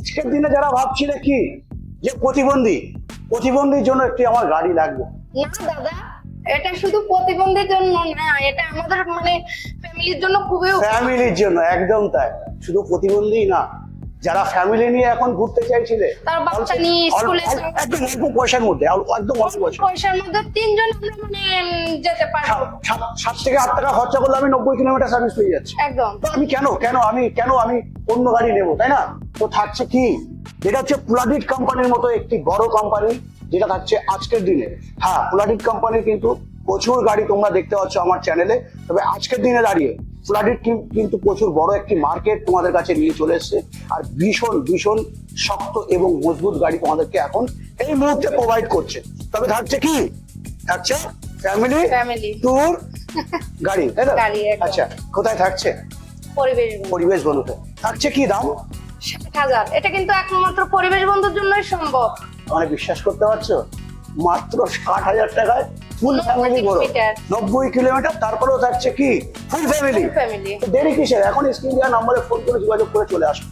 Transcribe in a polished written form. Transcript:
আজকের দিনে যারা ভাবছিলে কি যে প্রতিবন্ধীর জন্য একটি আমার গাড়ি লাগবে, না দাদা, এটা শুধু প্রতিবন্ধীর জন্য না, এটা আমাদের মানে ফ্যামিলির জন্য খুবই ফ্যামিলির জন্য, একদম তাই। শুধু প্রতিবন্ধী না, যারা ফ্যামিলি নিয়ে এখন ঘুরতে চাইছিলে, তার বাচ্চা নিয়ে স্কুলে একদম অল্প পয়সার মধ্যে, একদম অল্প পয়সার মধ্যে তিনজন আমরা মানে যেতে পারবো। 7 থেকে 8 টাকা খরচা করলে আমি 90 কিলোমিটার সার্ভিস পেয়ে যাচ্ছি। একদম। তো আমি কেন আমি অন্য গাড়ি নেবো, তাই না? তো থাকছে কি, যেটা হচ্ছে পুলাডিট কোম্পানির মতো একটি বড় কোম্পানি, যেটা থাকছে আজকের দিনে। হ্যাঁ, পুলাডিট কোম্পানির কিন্তু প্রচুর গাড়ি তোমরা দেখতে পাচ্ছ আমার চ্যানেলে। তবে আজকের দিনে দাঁড়িয়ে পুলাডিট কিন্তু প্রচুর বড় একটি মার্কেট তোমাদের কাছে নিয়ে চলে এসছে, আর ভীষণ শক্ত এবং মজবুত গাড়ি তোমাদেরকে এখন এই মুহূর্তে প্রোভাইড করছে। তবে থাকছে ফ্যামিলি ট্যুর গাড়ি, তাই না? আচ্ছা, কোথায় থাকছে? পরিবেশ বন্ধুতে থাকছে। কি দাম? 60,000। এটা কিন্তু একমাত্র পরিবেশ বন্ধুর জন্যই সম্ভব। মানে বিশ্বাস করতে পারছো, মাত্র 60,000 টাকায় ফুল ফ্যামিলি বড় 90 কিলোমিটার। তারপরেও থাকছে কি ফুল ফ্যামিলি। দেরি কিসের? এখন স্ক্রিন দেওয়া নম্বরে ফোন করে যোগাযোগ করে চলে আসো।